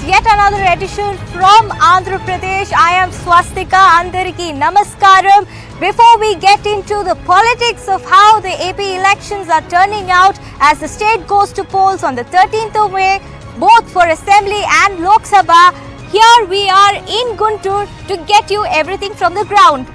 yet another edition from Andhra Pradesh. I am Swastika. Andariki Namaskaram. Before we get into the politics of how the AP elections are turning out as the state goes to polls on the 13th of May, both for Assembly and Lok Sabha, here we are in Guntur to get you everything from the ground.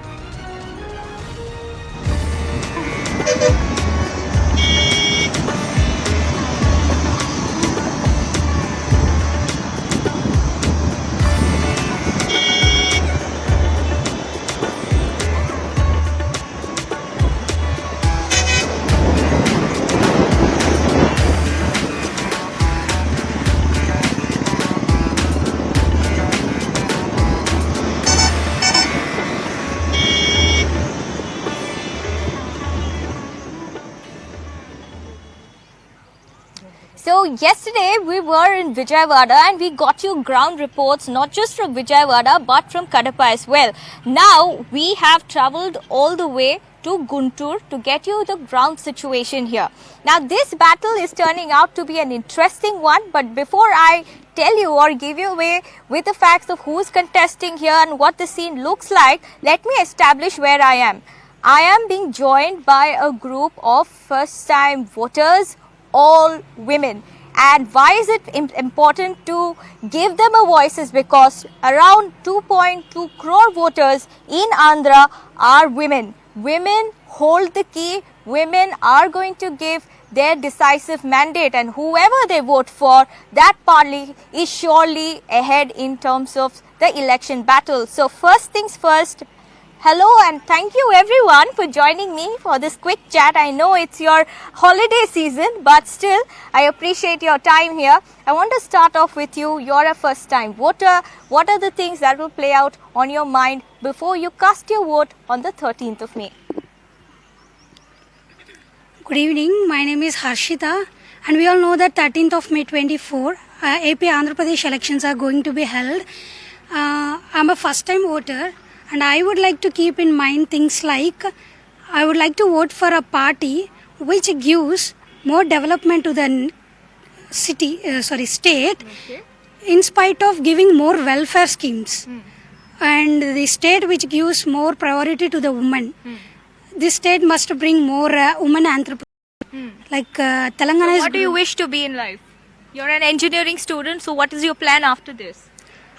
So yesterday we were in Vijayawada and we got you ground reports not just from Vijayawada but from Kadapa as well. Now we have travelled all the way to Guntur to get you the ground situation here. Now this battle is turning out to be an interesting one, but before I tell you or give you away with the facts of who is contesting here and what the scene looks like, let me establish where I am. I am being joined by a group of first time voters, all women. And why is it important to give them a voice is because around 2.2 crore voters in Andhra are women. Women hold the key. Women are going to give their decisive mandate, and whoever they vote for, that party is surely ahead in terms of the election battle. So first things first, hello and thank you everyone for joining me for this quick chat. I know it's your holiday season, but still I appreciate your time here. I want to start off with you. You're a first time voter. What are the things that will play out on your mind before you cast your vote on the 13th of May? Good evening, my name is Harshita, and we all know that 13th of May 24, AP Andhra Pradesh elections are going to be held. I'm a first time voter. And I would like to keep in mind things like I would like to vote for a party which gives more development to the state, in spite of giving more welfare schemes. And the state which gives more priority to the women. This state must bring more women entrepreneurs. Like Telangana So what do you wish to be in life? You're an engineering student, so what is your plan after this?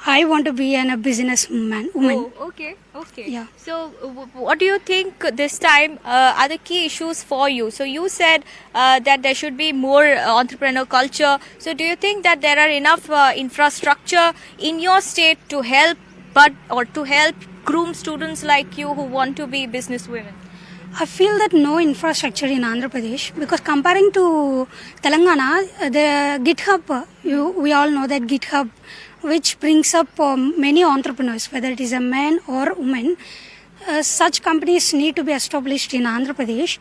I want to be a businesswoman. Oh, okay. Yeah. So, what do you think this time are the key issues for you? So, you said that there should be more entrepreneur culture. So, do you think that there are enough infrastructure in your state to help, groom students like you who want to be businesswomen? I feel that no infrastructure in Andhra Pradesh, because comparing to Telangana, the GitHub, we all know that GitHub, which brings up many entrepreneurs, whether it is a man or woman. Such companies need to be established in Andhra Pradesh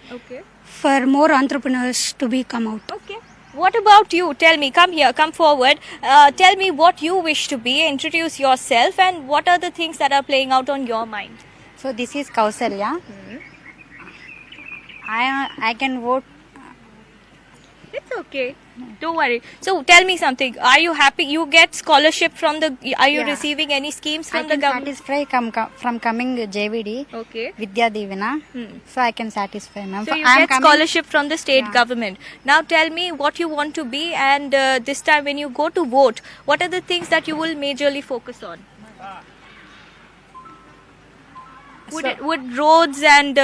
for more entrepreneurs to be come out. Okay. What about you? Tell me, come here, come forward. Tell me what you wish to be, introduce yourself, and what are the things that are playing out on your mind? So this is Kausalya. I can vote. It's okay. Don't worry. So tell me something. Are you happy? You get scholarship from the? Are you receiving any schemes from the government? I can satisfy from coming JVD. Okay. Vidya Divina. So I can satisfy, ma'am. So you get scholarship from the state government. Now tell me what you want to be, and this time when you go to vote, what are the things that you will majorly focus on? Would roads and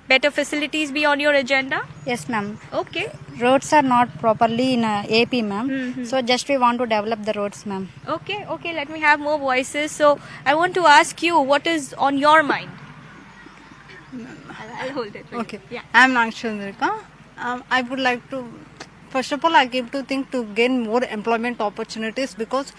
better facilities be on your agenda? Yes, ma'am. Okay. Roads are not properly in AP, ma'am. So just we want to develop the roads, ma'am. Okay. Let me have more voices. So I want to ask you, what is on your mind? I'll hold it. Okay. Yeah. I'm Ramchandra Rao. I would like to, first of all, I give to think to gain more employment opportunities, because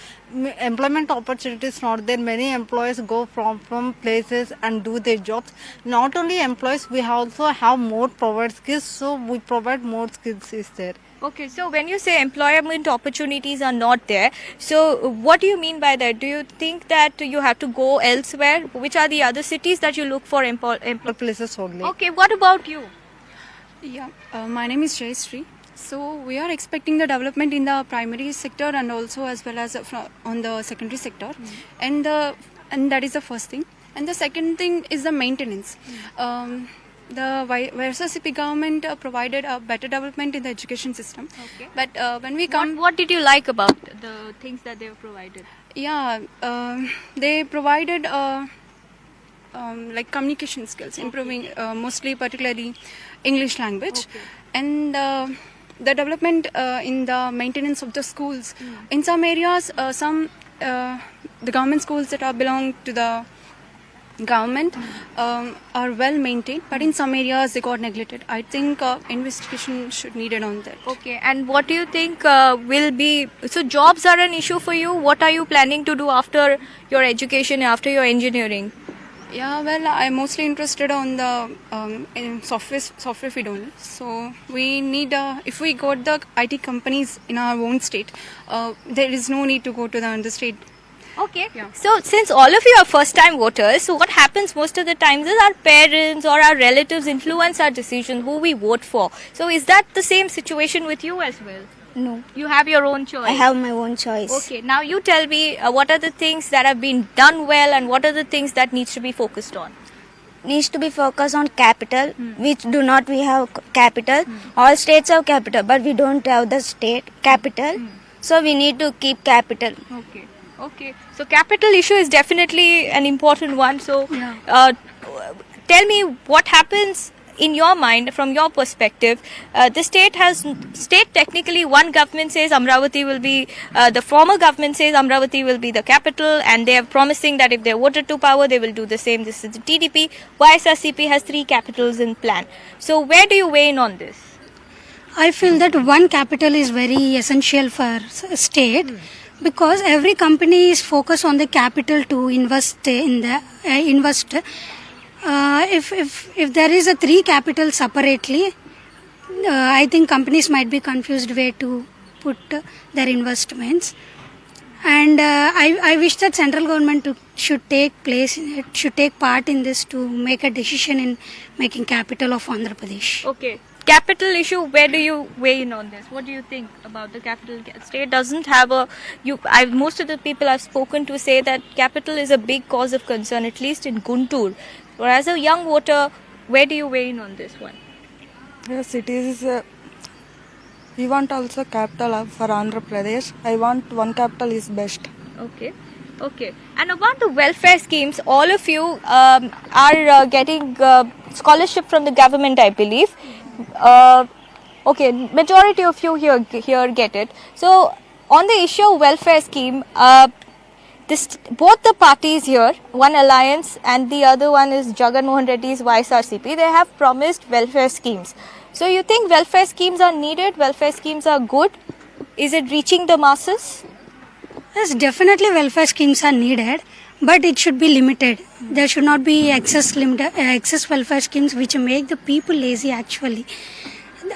employment opportunities not there. Many employees go from places and do their jobs. Not only employees, we also have more provide skills, so we provide more skills is there. Okay, so when you say employment opportunities are not there, so what do you mean by that? Do you think that you have to go elsewhere? Which are the other cities that you look for Places only. Okay, what about you? Yeah, my name is Jayashree. So we are expecting the development in the primary sector and also as well as on the secondary sector, and that is the first thing. And the second thing is the maintenance. The YSRCP government provided a better development in the education system. Okay. But when we come, What did you like about the things that they have provided? yeah, they provided like communication skills, improving mostly particularly English language, and the development in the maintenance of the schools. In some areas, the government schools that are belong to the government are well maintained, but in some areas they got neglected. I think investigation should needed on that. Okay, and what do you think will be, so jobs are an issue for you? What are you planning to do after your education, after your engineering? Yeah, well, I'm mostly interested on the in software field only. So we need, if we got the IT companies in our own state, there is no need to go to the other state. Okay. Yeah. So since all of you are first time voters, so what happens most of the times is our parents or our relatives influence our decision who we vote for. So is that the same situation with you as well? No, You have your own choice. I have my own choice. Okay, now you tell me what are the things that have been done well and what are the things that needs to be focused on? Needs to be focused on capital, which do not we have capital. All states have capital, but we don't have the state capital. So we need to keep capital. Okay. Okay. So capital issue is definitely an important one. So tell me what happens in your mind from your perspective. The state technically, one government says Amaravati will be, the former government says Amaravati will be the capital, and they are promising that if they are voted to power they will do the same. This is the TDP. YSRCP has 3 capitals in plan. So where do you weigh in on this? I feel that one capital is very essential for state because every company is focused on the capital to invest in the invest. If there is a 3 capitals separately, I think companies might be confused where to put their investments. And I wish that central government should take part in this to make a decision in making capital of Andhra Pradesh. Okay. Capital issue, where do you weigh in on this? What do you think about the capital? State doesn't have most of the people I've spoken to say that capital is a big cause of concern, at least in Guntur. Or as a young voter, where do you weigh in on this one? Yes, it is. We want also capital for Andhra Pradesh. I want one capital is best. Okay. Okay. And about the welfare schemes, all of you are getting scholarship from the government, I believe. Okay, majority of you here get it. So on the issue of welfare scheme, both the parties here, one alliance and the other one is Jagan Mohan Reddy's YSRCP, they have promised welfare schemes. So you think welfare schemes are needed? Welfare schemes are good? Is it reaching the masses? Yes, definitely welfare schemes are needed, but it should be limited. There should not be excess welfare schemes which make the people lazy actually.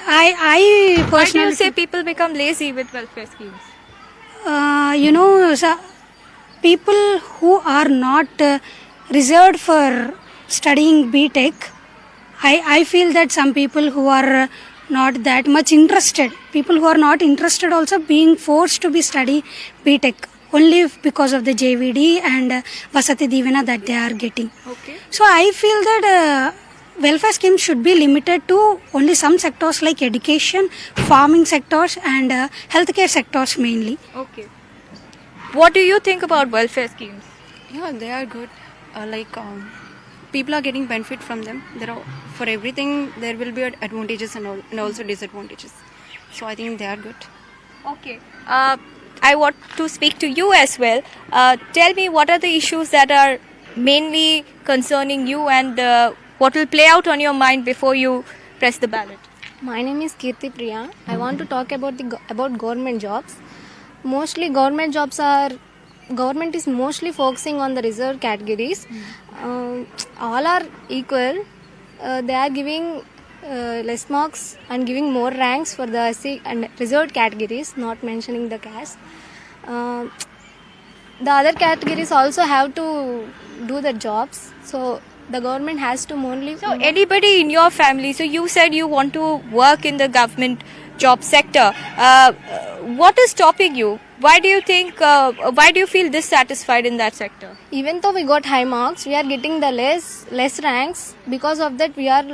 I personally... Why do you say people become lazy with welfare schemes? People who are not reserved for studying BTech, I feel that some people who are not that much interested, people who are not interested also being forced to be study BTech only because of the JVD and Vasati Divina that they are getting. Okay. So I feel that welfare schemes should be limited to only some sectors like education, farming sectors and healthcare sectors mainly. Okay. What do you think about welfare schemes? Yeah, they are good. People are getting benefit from them. For everything there will be advantages and also disadvantages. So I think they are good. Okay. I want to speak to you as well. Tell me what are the issues that are mainly concerning you and what will play out on your mind before you press the ballot? My name is Kirti Priya. I want to talk about government jobs. Mostly government is mostly focusing on the reserved categories. All are equal. They are giving less marks and giving more ranks for the SC and reserved categories, not mentioning the caste. The other categories also have to do the jobs. So the government has to only... So anybody in your family, so you said you want to work in the government job sector. What is stopping you? Why do you think? Why do you feel dissatisfied in that sector? Even though we got high marks, we are getting the less ranks. Because of that, we are.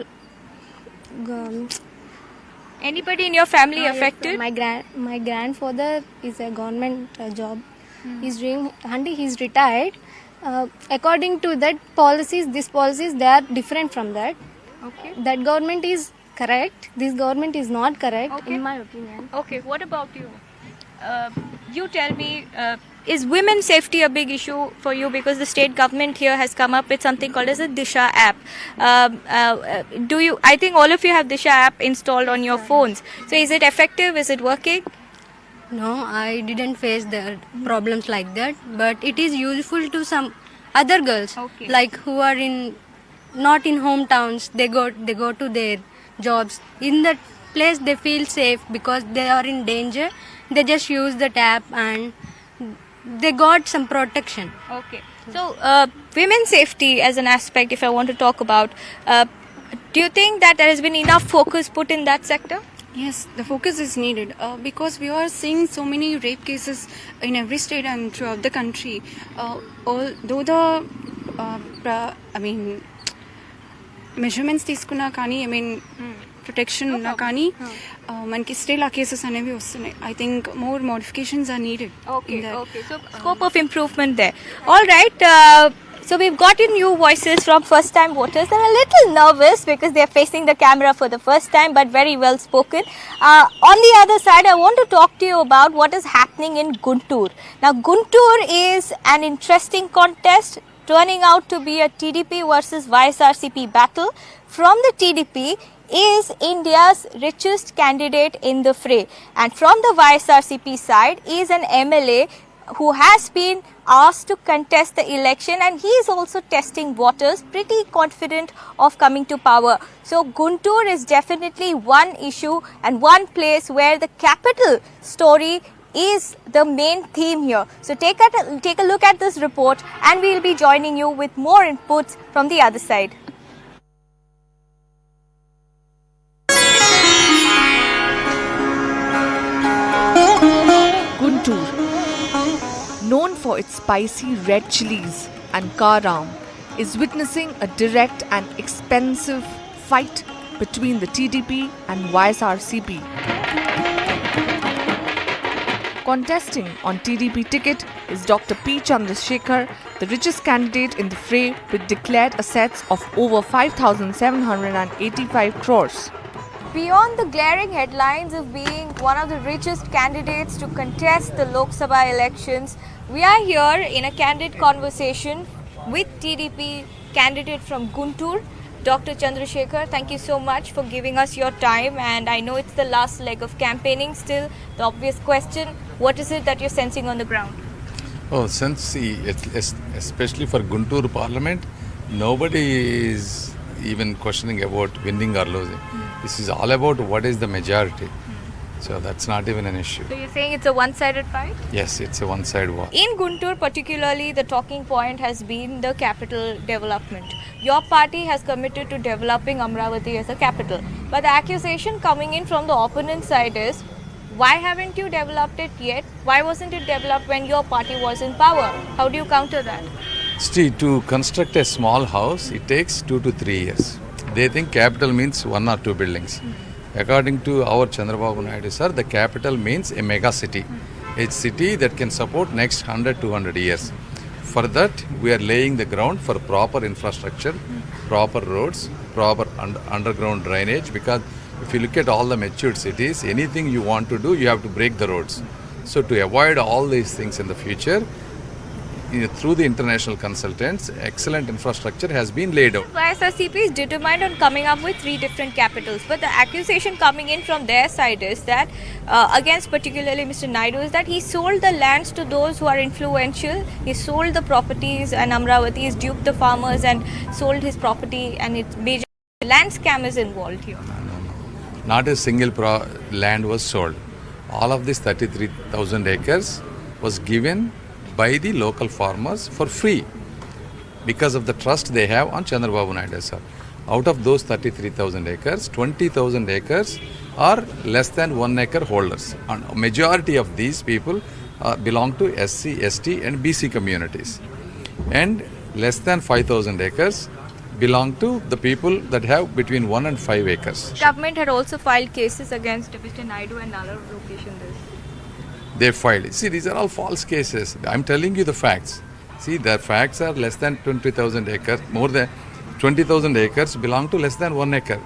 Anybody in your family affected? My grandfather is a government job. He's doing, and he's retired. According to that policies, these policies, they are different from that. Okay. That government is correct. This government is not correct, Okay. in my opinion. Okay. What about you? You tell me. Is women's safety a big issue for you? Because the state government here has come up with something called as a Disha app. Do you? I think all of you have Disha app installed on your phones. So is it effective? Is it working? No, I didn't face the problems like that, but it is useful to some other girls, Okay. like who are in not in hometowns. They go to their jobs. In that place, they feel safe because they are in danger. They just use the app and they got some protection. Okay. So, women's safety as an aspect, if I want to talk about, do you think that there has been enough focus put in that sector? Yes, the focus is needed because we are seeing so many rape cases in every state and throughout the country. Although the, measurements తీసుకున్నా కానీ protection ఉన్నా కానీ మనకి still ఆ cases అనేవి వస్తున్నాయి. I think more modifications are needed. Okay. So, scope of improvement there. All right. So we've gotten new voices from first-time voters. They're a little nervous because they're facing the camera for the first time, but very well spoken. On the other side, I want to talk to you about what is happening in Guntur. Now, Guntur is an interesting contest turning out to be a TDP versus YSRCP battle. From the TDP is India's richest candidate in the fray, and from the YSRCP side is an MLA who has been asked to contest the election, and he is also testing waters, pretty confident of coming to power. So Guntur is definitely one issue and one place where the capital story is the main theme here. So take a look at this report, and we will be joining you with more inputs from the other side. Guntur, known for its spicy red chilies and karam, is witnessing a direct and expensive fight between the TDP and YSRCP. Contesting on TDP ticket is Dr. P. Chandrasekhar, the richest candidate in the fray with declared assets of over 5,785 crores. Beyond the glaring headlines of being one of the richest candidates to contest the Lok Sabha elections, we are here in a candid conversation with TDP candidate from Guntur, Dr. Chandrasekhar. Thank you so much for giving us your time, and I know it's the last leg of campaigning. Still, the obvious question, what is it that you're sensing on the ground? Oh, since especially for Guntur Parliament, nobody is even questioning about winning or losing. This is all about what is the majority. So that's not even an issue. So you're saying it's a one-sided fight? Yes, it's a one-side war. In Guntur particularly, the talking point has been the capital development. Your party has committed to developing Amaravati as a capital. But the accusation coming in from the opponent side is, why haven't you developed it yet? Why wasn't it developed when your party was in power? How do you counter that? See, to construct a small house, it takes 2 to 3 years. They think capital means 1 or 2 buildings. According to our Chandrababu Naidu sir, the capital means a mega city. A city that can support next 100-200 years. For that, we are laying the ground for proper infrastructure, proper roads, proper underground drainage, because if you look at all the matured cities, anything you want to do, you have to break the roads. So to avoid all these things in the future, through the international consultants, excellent infrastructure has been laid out. YSRCP is determined on coming up with 3 different capitals, but the accusation coming in from their side is that, against particularly Mr. Naidu, is that he sold the lands to those who are influential. He sold the properties, and Amaravati has duped the farmers and sold his property, and it's major land scam is involved here. No. Not a single land was sold. All of this 33,000 acres was given by the local farmers for free because of the trust they have on Chandrababu Naidu sir. Out of those 33,000 acres, 20,000 acres are less than 1 acre holders. And majority of these people belong to SC, ST and BC communities. And less than 5,000 acres belong to the people that have between 1 and 5 acres. Government had also filed cases against Mr. Naidu and other location this. They filed. See, these are all false cases. I'm telling you the facts. See, the facts are less than 20,000 acres, more than 20,000 acres belong to less than 1 acre.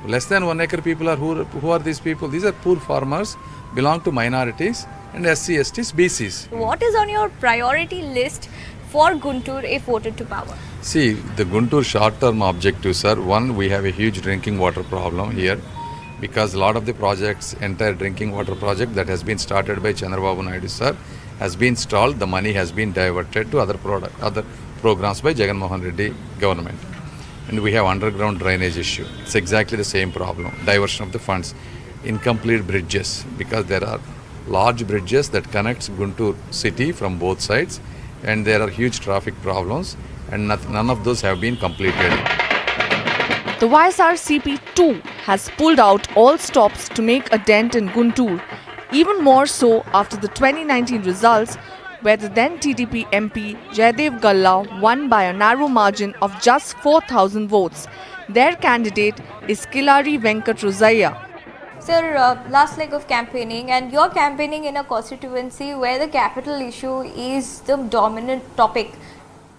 Less than 1 acre people are who are these people? These are poor farmers, belong to minorities and SC, STs, BCs. What is on your priority list for Guntur if voted to power? See, the Guntur short-term objectives are, one, we have a huge drinking water problem here because a lot of the projects, entire drinking water project that has been started by Chandrababu Naidu sir has been stalled. The money has been diverted to other programs by Jagan Mohan Reddy government. And we have underground drainage issue. It's exactly the same problem. Diversion of the funds. Incomplete bridges because there are large bridges that connects Guntur city from both sides and there are huge traffic problems and none of those have been completed. The YSRCP too has pulled out all stops to make a dent in Guntur, even more so after the 2019 results where the then TDP MP Jaidev Galla won by a narrow margin of just 4,000 votes. Their candidate is Kilari Venkat Rosaiya. Sir, last leg of campaigning, and you're campaigning in a constituency where the capital issue is the dominant topic.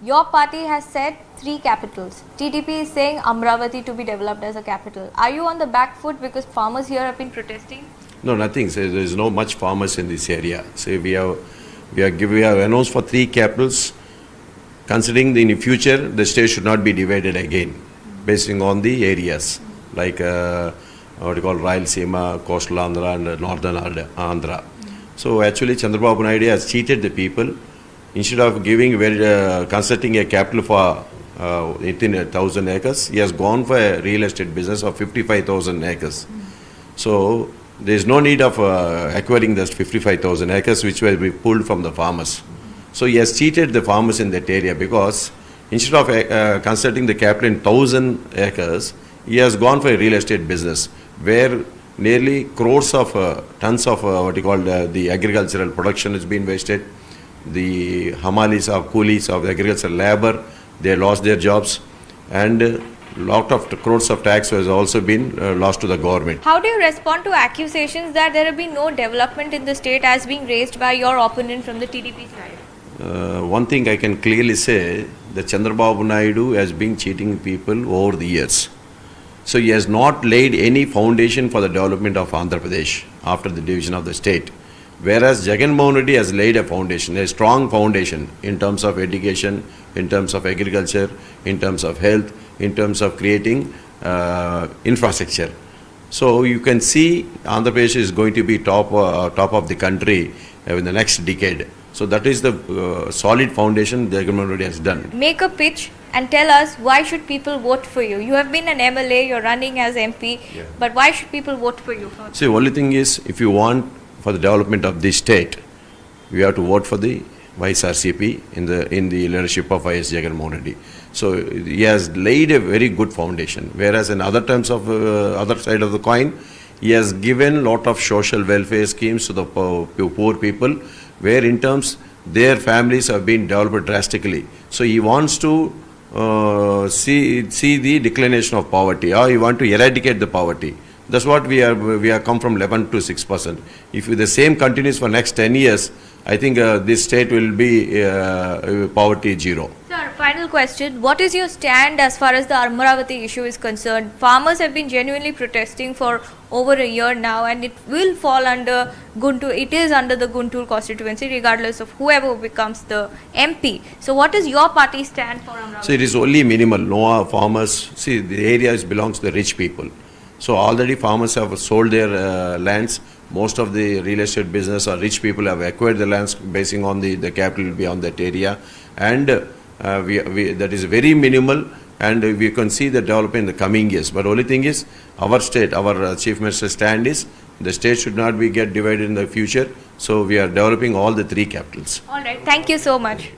Your party has said 3 capitals. TDP is saying Amaravati to be developed as a capital. Are you on the back foot because farmers here have been protesting? No, nothing. So there is no much farmers in this area. So we have announced for 3 capitals. Considering in the future, the state should not be divided again, based on the areas like what you call Rayalaseema, Coastal Andhra, and Northern Andhra. So actually, Chandrababu Naidu has cheated the people. Instead of constructing a capital for 18,000 acres, he has gone for a real estate business of 55,000 acres. So there is no need of acquiring those 55,000 acres which will be pulled from the farmers. So he has cheated the farmers in that area because instead of constructing the capital in 1,000 acres, he has gone for a real estate business where nearly crores of tons of the agricultural production has been wasted. The hamalis of coolies of agricultural labor, they lost their jobs, and lot of crores of tax has also been lost to the government. How do you respond to accusations that there have been no development in the state as being raised by your opponent from the TDP side? One thing I can clearly say that Chandrababu Naidu has been cheating people over the years. So he has not laid any foundation for the development of Andhra Pradesh after the division of the state. Whereas Jagan Mohan Reddy has laid a foundation, a strong foundation in terms of education, in terms of agriculture, in terms of health, in terms of creating infrastructure. So you can see Andhra Pradesh is going to be top of the country in the next decade. So that is the solid foundation Jagan Mohan Reddy has done. Make a pitch and tell us why should people vote for you. You have been an MLA, you're running as MP, but why should people vote for you? See, the only thing is, if you want for the development of this state, we have to vote for the YSRCP in the leadership of YS Jagan Mohan Reddy. So he has laid a very good foundation. Whereas in other terms of other side of the coin, he has given lot of social welfare schemes to the poor people, where in terms their families have been developed drastically. So he wants to see the declination of poverty, or he want to eradicate the poverty. That's what we have come from 11 to 6%. If the same continues for next 10 years, I think this state will be poverty zero. Sir, final question. What is your stand as far as the Amaravati issue is concerned? Farmers have been genuinely protesting for over a year now, and it will fall under Guntur. It is under the Guntur constituency, regardless of whoever becomes the MP. So what is your party stand for Amaravati? So it is only minimal. No farmers. See, the area belongs to the rich people. So already farmers have sold their lands. Most of the real estate business or rich people have acquired the lands basing on the capital will be on that area, and that is very minimal, and we can see the development in the coming years. But only thing is, our state, our Chief Minister's stand is the state should not be get divided in the future. So we are developing all the 3 capitals. All right. Thank you so much.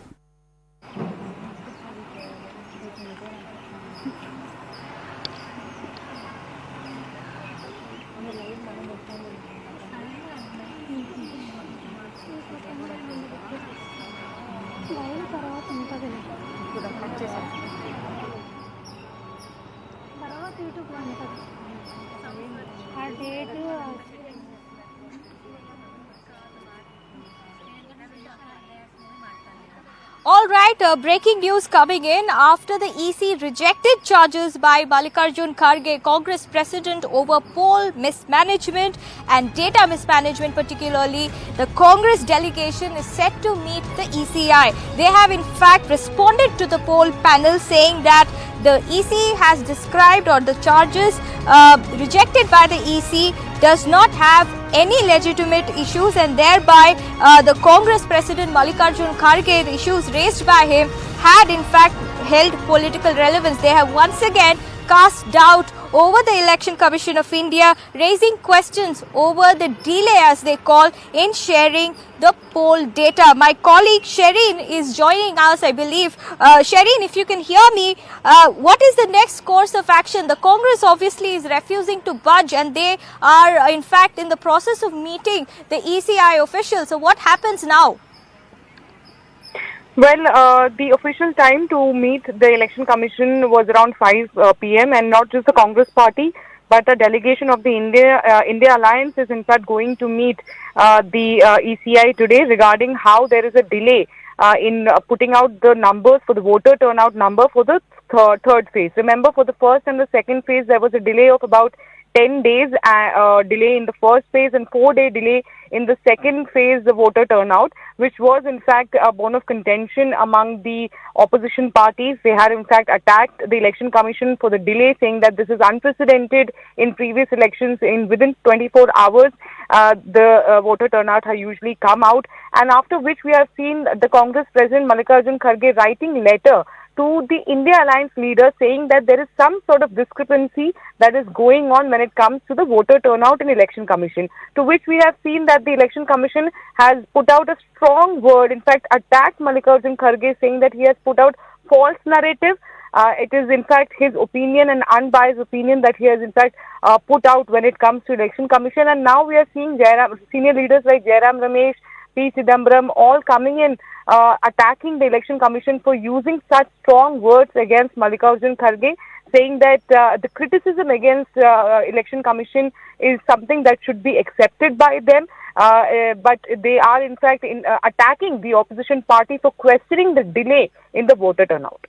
All right, breaking news coming in after the EC rejected charges by Mallikarjun Kharge, Congress president, over poll mismanagement and data mismanagement particularly. The Congress delegation is set to meet the ECI. They have in fact responded to the poll panel saying that the EC has described, or the charges rejected by the EC does not have any legitimate issues, and thereby the Congress president Mallikarjun Kharge, the issues raised by him had in fact held political relevance. They have once again cast doubt over the Election Commission of India, raising questions over the delay, as they call, in sharing the poll data. My colleague Shereen is joining us, I believe. Shereen, if you can hear me, what is the next course of action? The Congress obviously is refusing to budge, and they are in fact in the process of meeting the ECI officials. So what happens now? Well, the official time to meet the Election Commission was around 5 p.m. and not just the Congress party, but a delegation of the India Alliance is in fact going to meet the ECI today regarding how there is a delay in putting out the numbers for the voter turnout number for the third phase. Remember, for the first and the second phase, there was a delay of about 10 days delay in the first phase and 4-day delay in the second phase, the voter turnout, which was in fact a bone of contention among the opposition parties. They had in fact attacked the Election Commission for the delay, saying that this is unprecedented in previous elections. Within 24 hours, the voter turnout has usually come out, and after which we have seen the Congress President Mallikarjun Kharge writing letter to the India Alliance leader saying that there is some sort of discrepancy that is going on when it comes to the voter turnout in Election Commission, to which we have seen that the Election Commission has put out a strong word, in fact attacked Mallikarjun Kharge, saying that he has put out false narrative. It is in fact his opinion, an unbiased opinion that he has in fact put out when it comes to Election Commission, and now we are seeing senior leaders like Jairam Ramesh, P. Chidambaram all coming in attacking the Election Commission for using such strong words against Mallikarjun Kharge, saying that the criticism against Election Commission is something that should be accepted by them, but they are in fact attacking the opposition party for questioning the delay in the voter turnout.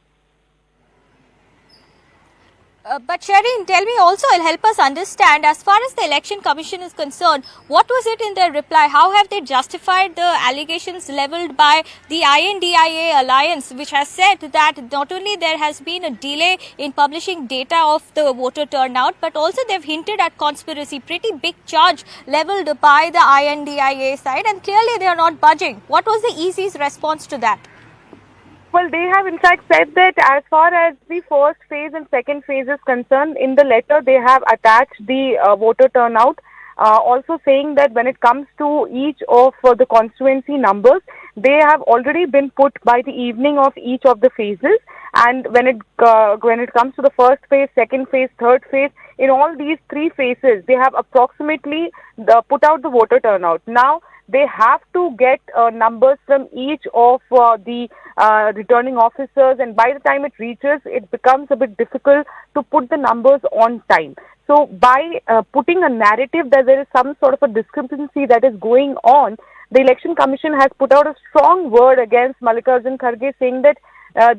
But Shereen, tell me also, it'll help us understand, as far as the Election Commission is concerned, what was it in their reply? How have they justified the allegations levelled by the INDIA alliance, which has said that not only there has been a delay in publishing data of the voter turnout, but also they've hinted at conspiracy, pretty big charge levelled by the INDIA side, and clearly they are not budging. What was the EC's response to that? Well, they have in fact said that as far as the first phase and second phase is concerned, in the letter they have attached the voter turnout, also saying that when it comes to each of the constituency numbers, they have already been put by the evening of each of the phases, and when it comes to the first phase, second phase, third phase, in all these three phases, they have approximately put out the voter turnout. Now, they have to get numbers from each of the returning officers, and by the time it reaches, it becomes a bit difficult to put the numbers on time. So by putting a narrative that there is some sort of a discrepancy that is going on, the Election Commission has put out a strong word against Mallikarjun Kharge, saying that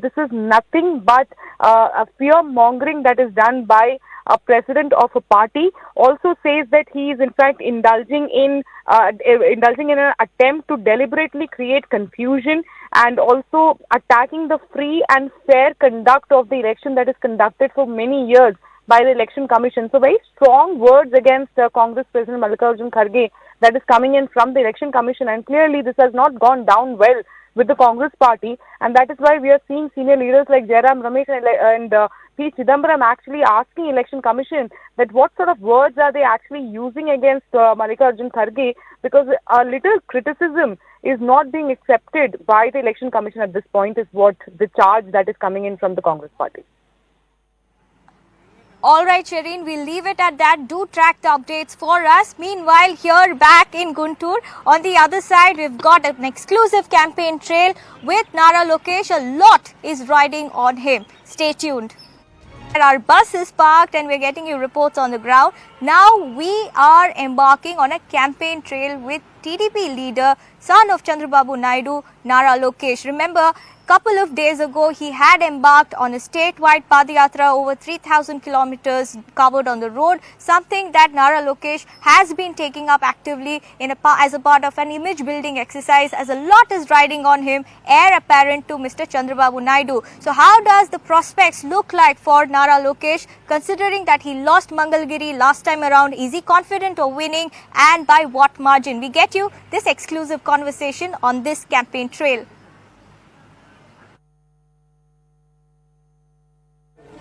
this is nothing but a fear-mongering that is done by a president of a party. Also says that he is in fact indulging in an attempt to deliberately create confusion and also attacking the free and fair conduct of the election that is conducted for many years by the Election Commission. So very strong words against Congress President Mallikarjun Kharge that is coming in from the Election Commission, and clearly this has not gone down well with the Congress party, and that is why we are seeing senior leaders like Jairam Ramesh and P. Chidambaram actually asking Election Commission that what sort of words are they actually using against Mallikarjun Kharge, because a little criticism is not being accepted by the Election Commission at this point, is what the charge that is coming in from the Congress party. Alright Shireen, we'll leave it at that. Do track the updates for us. Meanwhile, here back in Guntur, on the other side, we've got an exclusive campaign trail with Nara Lokesh. A lot is riding on him. Stay tuned. Our bus is parked and we're getting you reports on the ground. Now we are embarking on a campaign trail with TDP leader, son of Chandrababu Naidu, Nara Lokesh. Remember, couple of days ago, he had embarked on a statewide Padayatra, over 3,000 kilometers covered on the road, something that Nara Lokesh has been taking up actively as a part of an image building exercise, as a lot is riding on him, heir apparent to Mr. Chandrababu Naidu. So how does the prospects look like for Nara Lokesh, considering that he lost Mangalgiri last time around? Is he confident of winning, and by what margin? We get you this exclusive conversation on this campaign trail.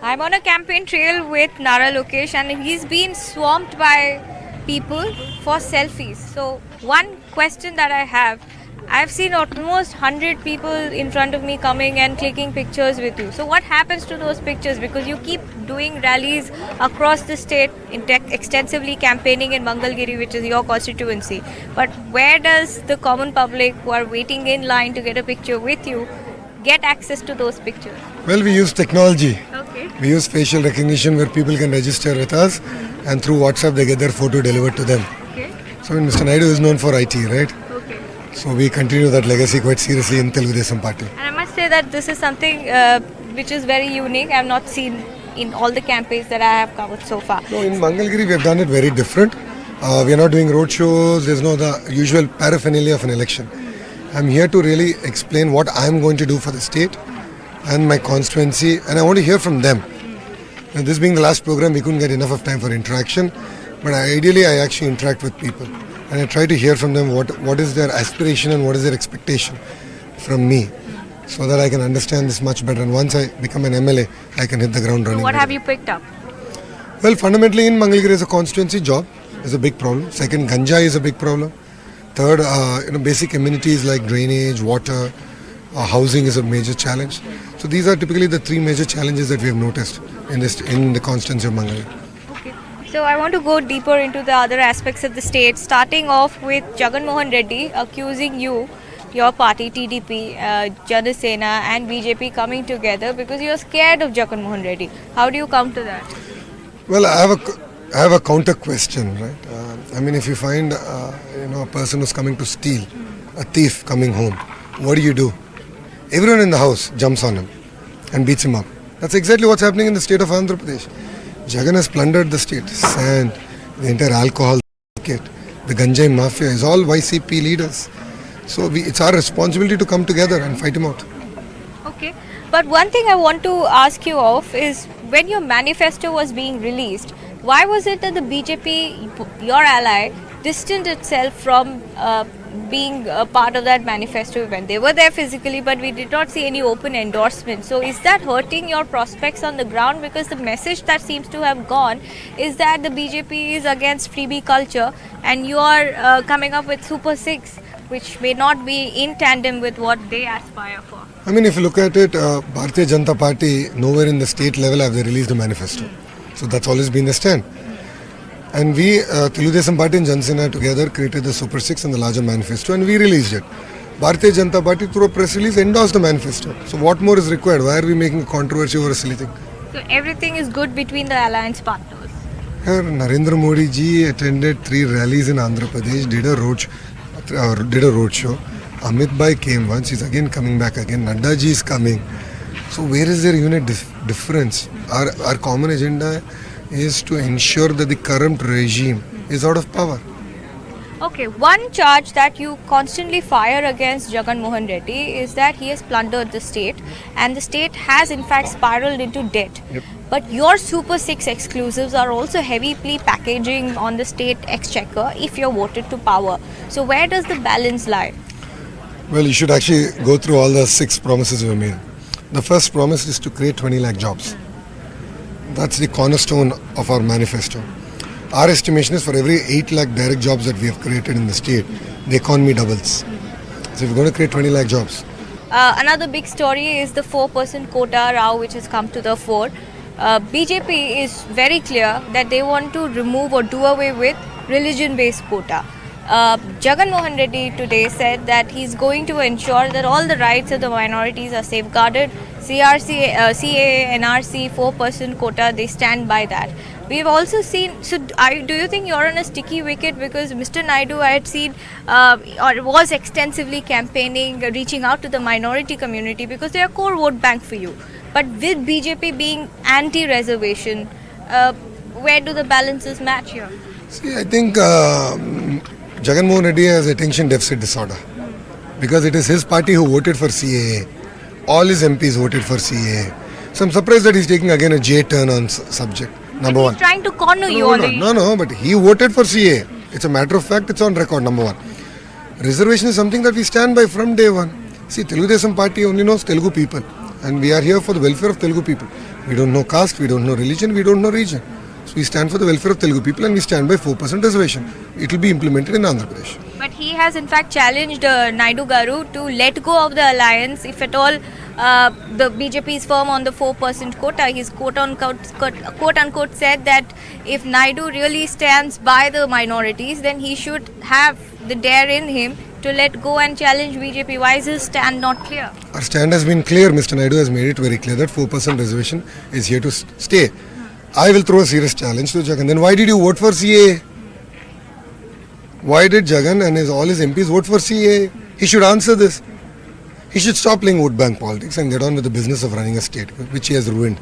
I'm on a campaign trail with Nara Lokesh and he's been swamped by people for selfies. So one question that I have, I've seen almost 100 people in front of me coming and clicking pictures with you. So what happens to those pictures? Because you keep doing rallies across the state, extensively campaigning in Mangalgiri, which is your constituency. But where does the common public who are waiting in line to get a picture with you get access to those pictures? Well, we use technology. Okay. We use facial recognition where people can register with us and through WhatsApp they get their photo delivered to them. Okay. So Mr. Naidu is known for IT, right? Okay. So we continue that legacy quite seriously in Telugu Desam party. And I must say that this is something which is very unique. I have not seen in all the campaigns that I have covered so far. No, in Mangalgiri we have done it very different. We are not doing road shows. There's no the usual paraphernalia of an election. I'm here to really explain what I'm going to do for the state and my constituency, and I want to hear from them. And this being the last program, we couldn't get enough of time for interaction, but ideally I actually interact with people and I try to hear from them what is their aspiration and what is their expectation from me, so that I can understand this much better. And once I become an MLA, I can hit the ground running. So what better. have you picked up? Well, fundamentally in Mangalgiri is a constituency job is a big problem. Second, ganja is a big problem. Third, basic amenities like drainage, water, housing is a major challenge. So these are typically the three major challenges that we have noticed in the constituency of Mangalore. Okay. So I want to go deeper into the other aspects of the state, starting off with Jagan Mohan Reddy accusing you, your party TDP, Janasena and BJP coming together because you are scared of Jagan Mohan Reddy. How do you come to that? Well, I have a counter question, right? If you find a person who's coming to steal, a thief coming home, what do? Everyone in the house jumps on him and beats him up. That's exactly what's happening in the state of Andhra Pradesh. Jagan has plundered the state. Sand, the entire alcohol market, the ganjai mafia is all YCP leaders. So it's our responsibility to come together and fight him out. Okay. But one thing I want to ask you of is, when your manifesto was being released, why was it that the BJP, your ally, distanced itself from being a part of that manifesto event? They were there physically, but we did not see any open endorsement. So is that hurting your prospects on the ground? Because the message that seems to have gone is that the BJP is against freebie culture and you are coming up with Super 6, which may not be in tandem with what they aspire for. If you look at it, Bharatiya Janata Party, nowhere in the state level have they released a manifesto. So that's always been the stand. And we, Telugu Desam Party and Janasena together created the Super 6 and the larger manifesto and we released it. Bharatiya Janata Party through a press release endorsed the manifesto. So what more is required? Why are we making a controversy over a silly thing? So everything is good between the alliance partners. Here, Narendra Modi ji attended 3 rallies in Andhra Pradesh, did a roadshow. Amit Bhai came once, he's again coming back again. Nadda ji is coming. So where is their unit difference? Our common agenda is to ensure that the current regime is out of power. Okay, one charge that you constantly fire against Jagan Mohan Reddy is that he has plundered the state and the state has in fact spiraled into debt. Yep. But your Super 6 exclusives are also heavily packaging on the state exchequer if you're voted to power. So where does the balance lie? Well, you should actually go through all the 6 promises we made. The first promise is to create 20 lakh jobs. That's the cornerstone of our manifesto. Our estimation is for every 8 lakh direct jobs that we have created in the state, the economy doubles. So we're going to create 20 lakh jobs. Another big story is the 4% quota row which has come to the fore. BJP is very clear that they want to remove or do away with religion-based quota. Jagan Mohan Reddy today said that he's going to ensure that all the rights of the minorities are safeguarded. CAA, NRC, 4% quota, they stand by that. We've also seen, so do you think you're on a sticky wicket? Because Mr. Naidu, I had seen, or was extensively campaigning, reaching out to the minority community because they are core vote bank for you. But with BJP being anti-reservation, where do the balances match here? See, I think Jagan Mohan Reddy has attention deficit disorder because it is his party who voted for CAA. All his MPs voted for CAA. So I'm surprised that he's taking again a J turn on subject. Number one. He's trying to corner you on the... No, but he voted for CAA. It's a matter of fact, it's on record, number one. Reservation is something that we stand by from day one. See, Telugu Desam party only knows Telugu people. And we are here for the welfare of Telugu people. We don't know caste, we don't know religion, we don't know region. So we stand for the welfare of Telugu people and we stand by 4% reservation. It will be implemented in Andhra Pradesh. But he has in fact challenged Naidu Garu to let go of the alliance if at all the BJP is firm on the 4% quota. He's quote unquote said that if Naidu really stands by the minorities, then he should have the dare in him to let go and challenge BJP. Why is his stand not clear? Our stand has been clear. Mr. Naidu has made it very clear that 4% reservation is here to stay. I will throw a serious challenge to Jagan. Then why did you vote for CAA? Why did Jagan and all his MPs vote for CAA? He should answer this. He should stop playing vote bank politics and get on with the business of running a state, which he has ruined.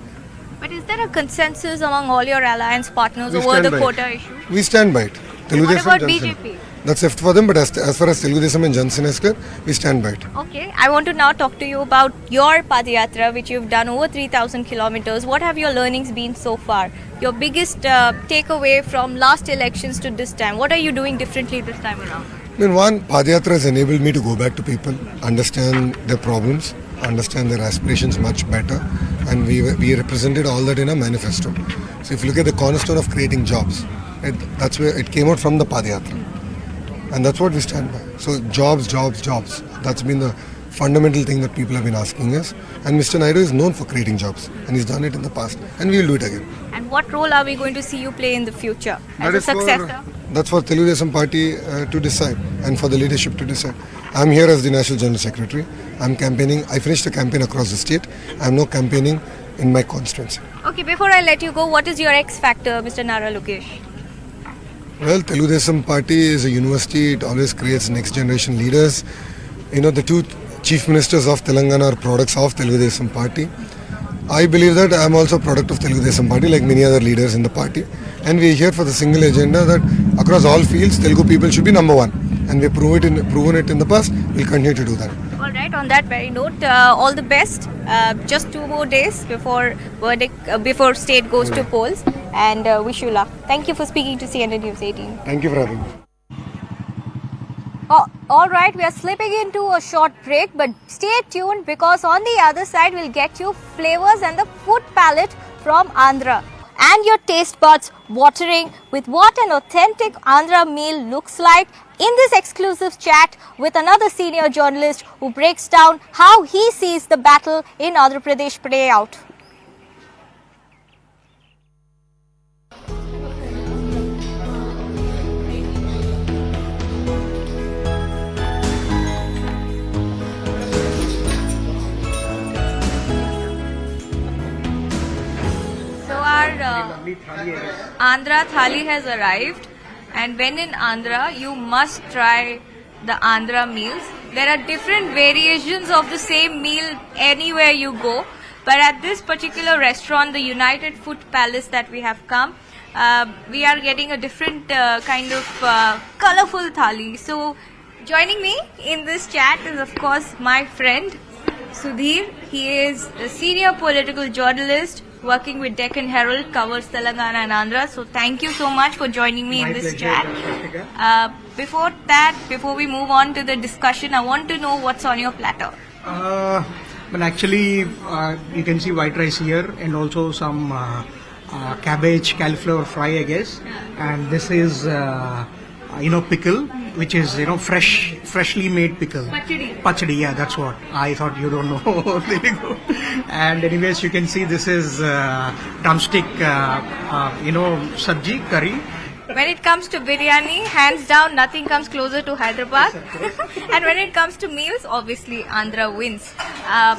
But is there a consensus among all your alliance partners over the quota issue? We stand by it. What about BJP? That's left for them, but as far as Telugu Desam and Jansen is clear, we stand by it. Okay, I want to now talk to you about your Padayatra, which you've done over 3,000 kilometers. What have your learnings been so far? Your biggest takeaway from last elections to this time? What are you doing differently this time around? I mean, one, Padayatra has enabled me to go back to people, understand their problems, understand their aspirations much better, and we represented all that in a manifesto. So if you look at the cornerstone of creating jobs, that's where it came out from the Padayatra. And that's what we stand by. So jobs. That's been the fundamental thing that people have been asking us. And Mr. Naidu is known for creating jobs. And he's done it in the past. And we will do it again. And what role are we going to see you play in the future as a successor? That's for Telugu Desam party to decide and for the leadership to decide. I'm here as the National General Secretary. I'm campaigning. I finished the campaign across the state. I'm now campaigning in my constituency. Okay, before I let you go, what is your X factor, Mr. Nara Lokesh? Well, Telugu Desam party is a university. It always creates next generation leaders. You know, the two chief ministers of Telangana are products of Telugu Desam party. I believe that I am also a product of Telugu Desam party like many other leaders in the party. And we are here for the single agenda that across all fields, Telugu people should be number one. And we have proven it in the past. We'll continue to do that. All right, on that very note, all the best. Just 2 more days before before state goes to polls. And wish you luck. Thank you for speaking to CNN News 18. Thank you for having me. All right, we are slipping into a short break, but stay tuned because on the other side we'll get you flavors and the food palette from Andhra and your taste buds watering with what an authentic Andhra meal looks like in this exclusive chat with another senior journalist who breaks down how he sees the battle in Andhra Pradesh play out. Andhra Thali has arrived, and when in Andhra you must try the Andhra meals. There are different variations of the same meal anywhere you go, but at this particular restaurant, the United Food Palace that we have come, we are getting a different kind of colorful thali. So joining me in this chat is of course my friend Sudhir. He is a senior political journalist working with Deccan Herald, covers Telangana and Andhra. So thank you so much for joining me in this chat. Before we move on to the discussion, I want to know what's on your platter. Well, actually, you can see white rice here and also some cabbage, cauliflower fry, I guess. And this is, pickle, which is, freshly made pickle. Pachadi. Pachadi, yeah, that's what. I thought you don't know. There you go. And anyways, you can see this is drumstick, sabji, curry. When it comes to biryani, hands down, nothing comes closer to Hyderabad. And when it comes to meals, obviously Andhra wins.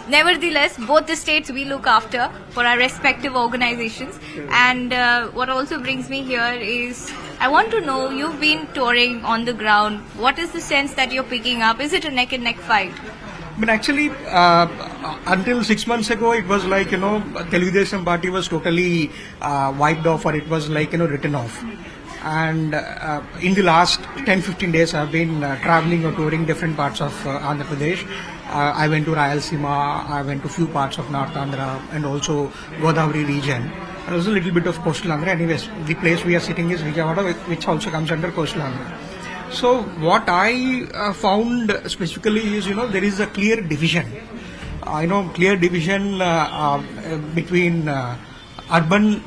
Nevertheless, both the states we look after for our respective organizations. And what also brings me here is, I want to know, you've been touring on the ground. What is the sense that you're picking up? Is it a neck and neck fight? But actually, until 6 months ago, it was like, Telugu Desam party was totally wiped off, or it was like, written off. And in the last 10-15 days, I've been traveling or touring different parts of Andhra Pradesh. I went to Rayalaseema, I went to few parts of North Andhra, and also Godavari region. There was a little bit of coastal Andhra. Anyways, the place we are sitting is Vijayawada, which also comes under coastal Andhra. So what I found specifically is, there is a clear division. Between urban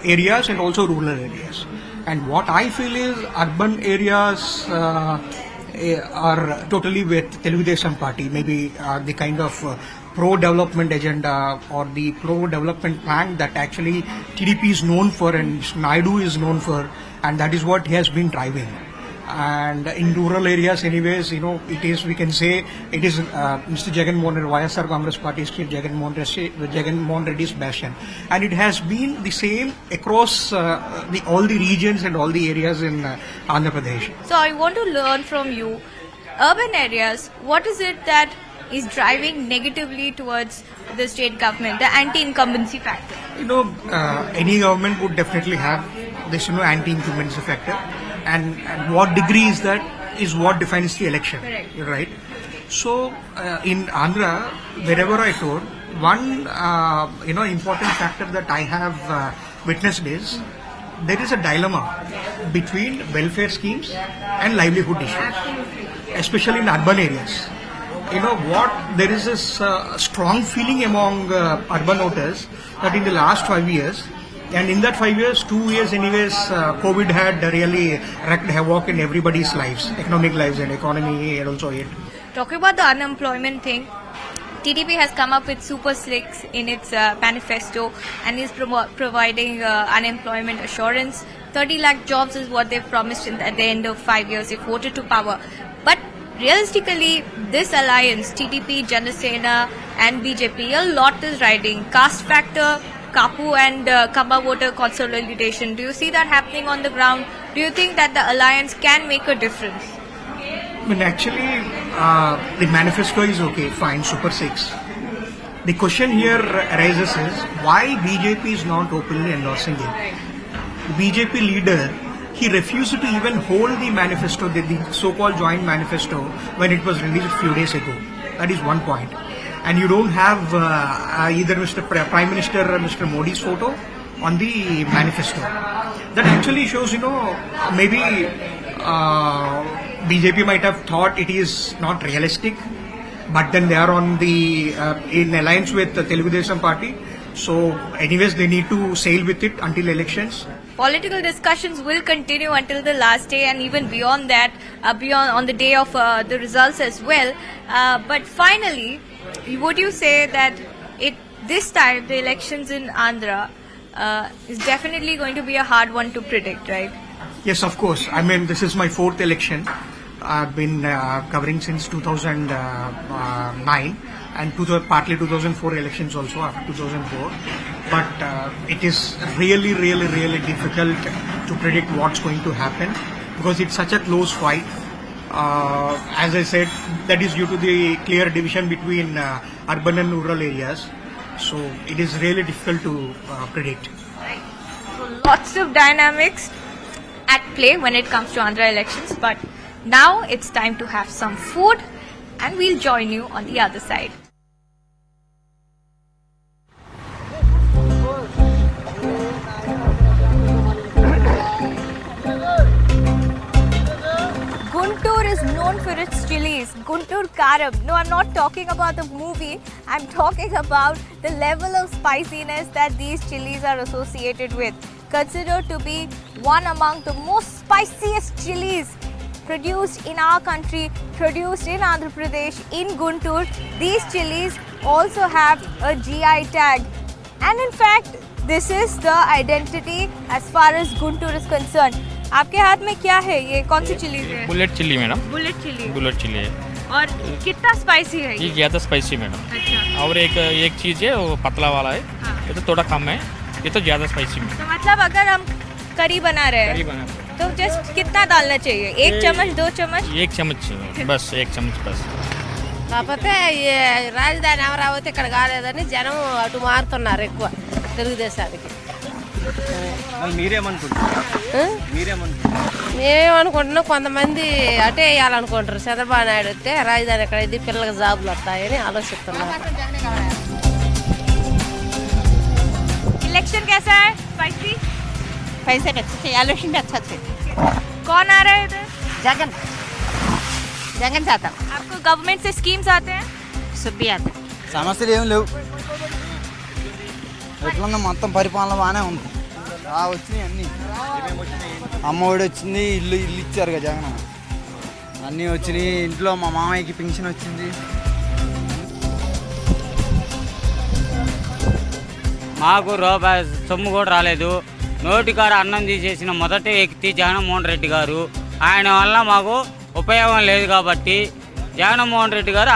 areas and also rural areas. And what I feel is urban areas are totally with Telugu Desam party, maybe the kind of pro-development agenda or the pro-development plan that actually TDP is known for and Naidu is known for, and that is what he has been driving. And in rural areas anyways, it is, we can say, it is Mr. Jagan Mohan YSR Congress Party's Jagan Mohan Reddy's bastion. And it has been the same across all the regions and all the areas in Andhra Pradesh. So I want to learn from you, urban areas, what is it that is driving negatively towards the state government, the anti-incumbency factor? Any government would definitely have this, anti-incumbency factor. And what degree is that is what defines the election. Correct. Right? So in Andhra, wherever I tour, one important factor that I have witnessed is there is a dilemma between welfare schemes and livelihood issues, especially in urban areas. There is this strong feeling among urban voters that in the last 5 years, and in that 5 years, 2 years anyways, COVID had really wreaked havoc in everybody's lives, economic lives and economy and also it. Talking about the unemployment thing, TDP has come up with Super 6 in its manifesto and is providing unemployment assurance. 30 lakh jobs is what they've promised at the end of 5 years if voted to power. But realistically, this alliance, TDP, Janasena and BJP, a lot is riding. Caste factor, Kapu and Kaba voter consolidation. Do you see that happening on the ground? Do you think that the alliance can make a difference? Actually, the manifesto is okay, fine, Super 6. The question here arises is why BJP is not openly endorsing it. The BJP leader, he refused to even hold the manifesto, the so-called joint manifesto, when it was released a few days ago. That is one point. And you don't have either Mr. Prime Minister or Mr. Modi's photo on the manifesto. That actually shows, maybe BJP might have thought it is not realistic, but then they are on the in alliance with the Telugu Desam party. So anyways, they need to sail with it until elections. Political discussions will continue until the last day and even beyond that, beyond on the day of the results as well. But finally, would you say that this time the elections in Andhra is definitely going to be a hard one to predict, right? Yes, of course. I mean, this is my 4th election. I've been covering since 2009 and partly 2004 elections also, after 2004. But it is really, really, really difficult to predict what's going to happen because it's such a close fight. As I said, that is due to the clear division between urban and rural areas. So it is really difficult to predict. Right. So lots of dynamics at play when it comes to Andhra elections. But now it's time to have some food and we'll join you on the other side. Guntur is known for its chilies. Guntur Karam. No, I'm not talking about the movie. I'm talking about the level of spiciness that these chilies are associated with. Considered to be one among the most spiciest chilies produced in our country, produced in Andhra Pradesh, in Guntur. These chilies also have a GI tag. And in fact, this is the identity as far as Guntur is concerned. आपके हाथ में क्या है? ये कौन सी chilli है? Bullet chilli madam. Bullet chilli. Bullet chilli है। और कितना स्पाइसी है ये? ज़्यादा स्पाइसी मैडम। अच्छा। और एक चीज़ है वो पतला वाला है। हाँ। ये तो थोड़ा कम है, ये तो ज़्यादा स्पाइसी है। तो मतलब अगर हम करी बना रहे हैं तो जस्ट कितना डालना चाहिए? 1 चम्मच 2 चम्मच? 1 चम्मच बस, 1 चम्मच बस। కాకపోతే రాజధాని అమరావతి ఇక్కడ కాలేదని జనం అటు మారుతున్నారు ఎక్కువ తెలుగుదేశానికి. మేమేమనుకుంటున్నాం, కొంతమంది అటే వేయాలనుకుంటారు. చంద్రబాబు నాయుడు వస్తే రాజధాని ఎక్కడ ఇది పిల్లలకు జాబులు వస్తాయని ఆలోచిస్తున్నారు. इलेक्शन कैसा है? स्पाइसी? पैसे अच्छे इलेक्शन भी अच्छा अच्छे. कौन आ रहा है इधर? जगन जगन चाहता. आपको गवर्नमेंट से स्कीम्स आते हैं? सब भी आते. సమస్యలు ఏం లేవు. ఎట్లున్నా మొత్తం పరిపాలన బాగానే ఉంది. వచ్చినాయి అన్నీ. అమ్మఒడి వచ్చింది, ఇల్లు ఇచ్చారు కదా జగన్. అన్నీ వచ్చినాయి. ఇంట్లో మా మామయ్యకి పెన్షన్ వచ్చింది. మాకు రూపాయి సొమ్ము కూడా రాలేదు. నోటికాడ అన్నం తీసేసిన మొదటి వ్యక్తి జగన్మోహన్ రెడ్డి గారు. ఆయన వల్ల మాకు ఉపయోగం లేదు కాబట్టి జగన్మోహన్ రెడ్డి గారు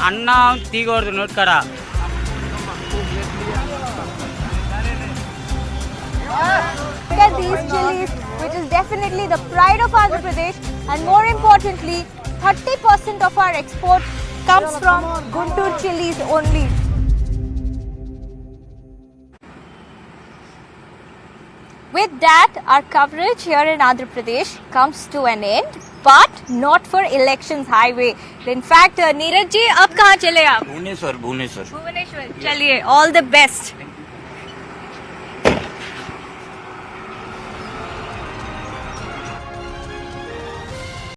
అన్నం తీయకూడదు నోటికాడ. Look at these chilies, which is definitely the pride of Andhra Pradesh, and more importantly, 30% of our export comes from Guntur chilies only. With that, our coverage here in Andhra Pradesh comes to an end, but not for elections highway. In fact, Neeraj ji, ab kahan chale aap? Bhubaneswar. Bhubaneswar. Chaliye, all the best.